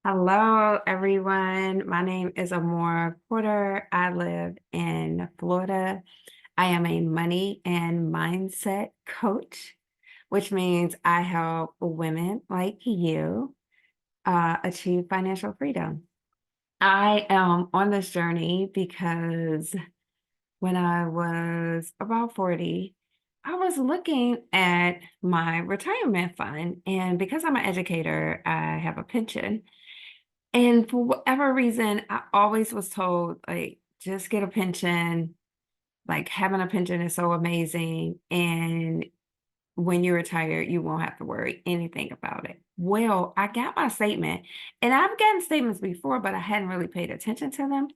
Hello, everyone. My name is Amora Porter. I live in Florida. I am a money and mindset coach, which means I help women like you achieve financial freedom. I am on this journey because when I was about 40, I was looking at my retirement fund. And because I'm an educator, I have a pension. And for whatever reason, I always was told, like, just get a pension. Like, having a pension is so amazing. And when you retire, you won't have to worry anything about it. Well, I got my statement, and I've gotten statements before, but I hadn't really paid attention to them.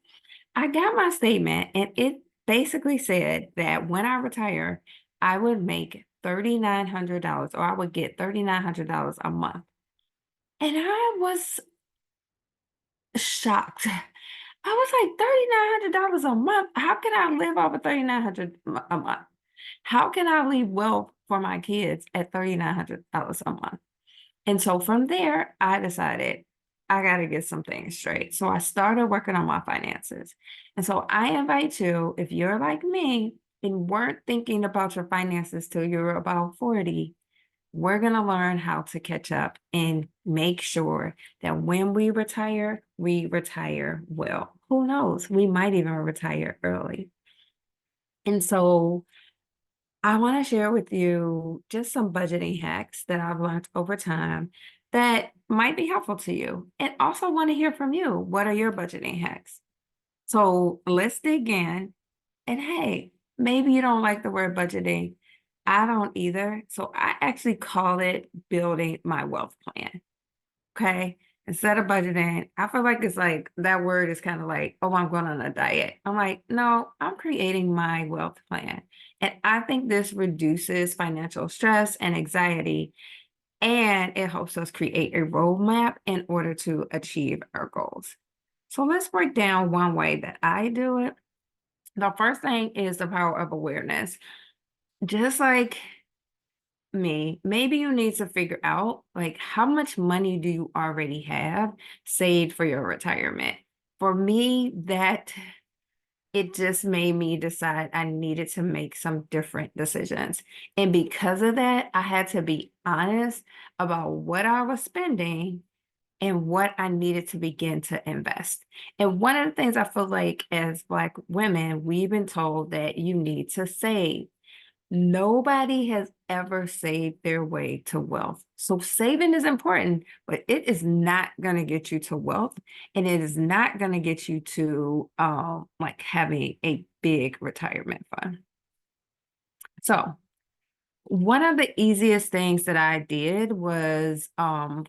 I got my statement, and it basically said that when I retire, I would make $3,900 or I would get $3,900 a month. And I was shocked. I was like, $3,900 a month. How can I live off of 3,900 a month? How can I leave wealth for my kids at $3,900 a month? And so from there, I decided I got to get some things straight. So I started working on my finances. And so I invite you, if you're like me and weren't thinking about your finances till you were about 40, we're going to learn how to catch up and make sure that when we retire well. Who knows? We might even retire early. And so I want to share with you just some budgeting hacks that I've learned over time that might be helpful to you. And also want to hear from you. What are your budgeting hacks? So let's dig in. And hey, maybe you don't like the word budgeting. I don't either. So I actually call it building my wealth plan. Okay. Instead of budgeting, I feel like it's like that word is kind of like, oh, I'm going on a diet. I'm like, no, I'm creating my wealth plan. And I think this reduces financial stress and anxiety, and it helps us create a roadmap in order to achieve our goals. So let's break down one way that I do it. The first thing is the power of awareness. Just like me, maybe you need to figure out like how much money do you already have saved for your retirement. For me, that it just made me decide I needed to make some different decisions. And because of that, I had to be honest about what I was spending and what I needed to begin to invest. And one of the things I feel like as Black women, we've been told that you need to save. Nobody has ever saved their way to wealth. So saving is important, but it is not going to get you to wealth, and it is not going to get you to like having a big retirement fund. So one of the easiest things that I did was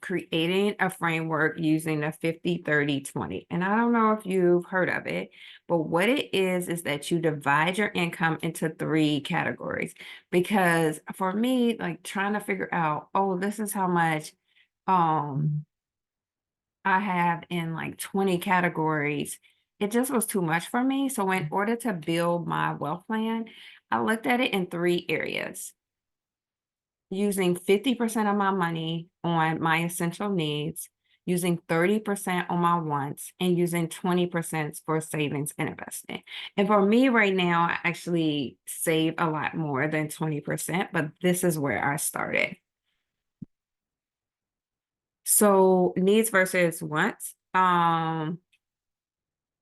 creating a framework using the 50-30-20. And I don't know if you've heard of it, but what it is that you divide your income into three categories. Because for me, like trying to figure out, oh, this is how much um, I have in like 20 categories, it just was too much for me. So in order to build my wealth plan, I looked at it in three areas: using 50% of my money on my essential needs, using 30% on my wants, and using 20% for savings and investing. And for me right now, I actually save a lot more than 20%, but this is where I started. So needs versus wants.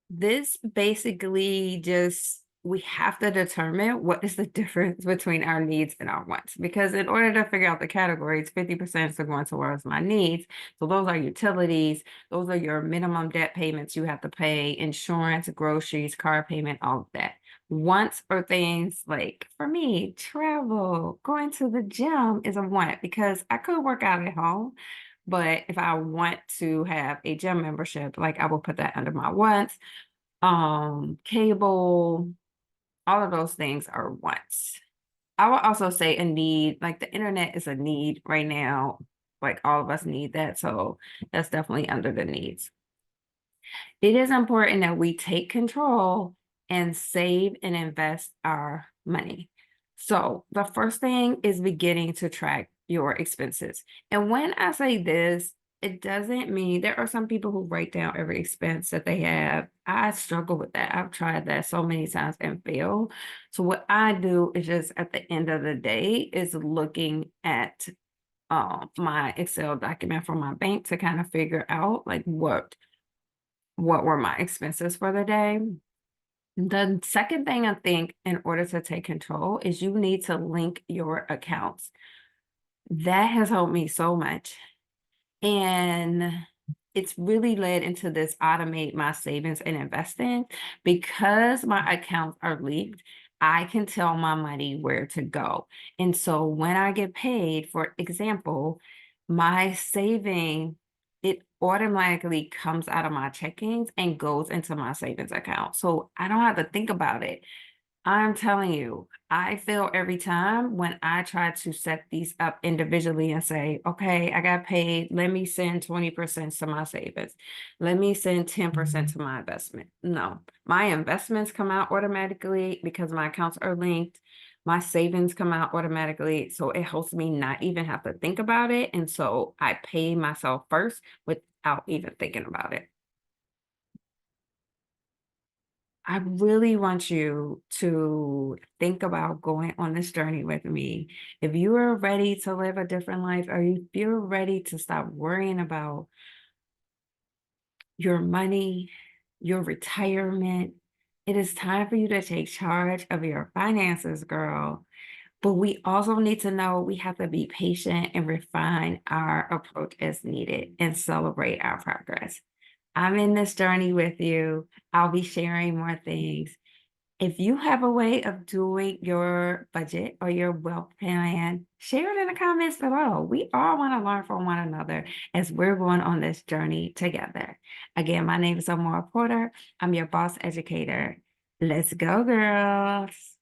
This basically just we have to determine what is the difference between our needs and our wants. Because in order to figure out the categories, 50% are going towards my needs. So those are utilities, those are your minimum debt payments you have to pay, insurance, groceries, car payment, all of that. Wants are things like, for me, travel, going to the gym is a want because I could work out at home. But if I want to have a gym membership, like I will put that under my wants. Cable, all of those things are wants. I would also say a need, like the internet is a need right now. Like all of us need that. So that's definitely under the needs. It is important that we take control and save and invest our money. So the first thing is beginning to track your expenses. And when I say this, it doesn't mean there are some people who write down every expense that they have. I struggle with that. I've tried that so many times and fail. So what I do is just at the end of the day is looking at my Excel document from my bank to kind of figure out like what were my expenses for the day. The second thing I think in order to take control is you need to link your accounts. That has helped me so much. And it's really led into this automate my savings and investing because my accounts are linked. I can tell my money where to go. And so when I get paid, for example, my saving, it automatically comes out of my checkings and goes into my savings account. So I don't have to think about it. I'm telling you, I fail every time when I try to set these up individually and say, okay, I got paid. Let me send 20% to my savings. Let me send 10% to my investment. No, my investments come out automatically because my accounts are linked. My savings come out automatically. So it helps me not even have to think about it. And so I pay myself first without even thinking about it. I really want you to think about going on this journey with me. If you are ready to live a different life, or if you're ready to stop worrying about your money, your retirement, it is time for you to take charge of your finances, girl. But we also need to know we have to be patient and refine our approach as needed and celebrate our progress. I'm in this journey with you. I'll be sharing more things. If you have a way of doing your budget or your wealth plan, share it in the comments below. We all want to learn from one another as we're going on this journey together. Again, my name is Amora Porter. I'm your boss educator. Let's go, girls.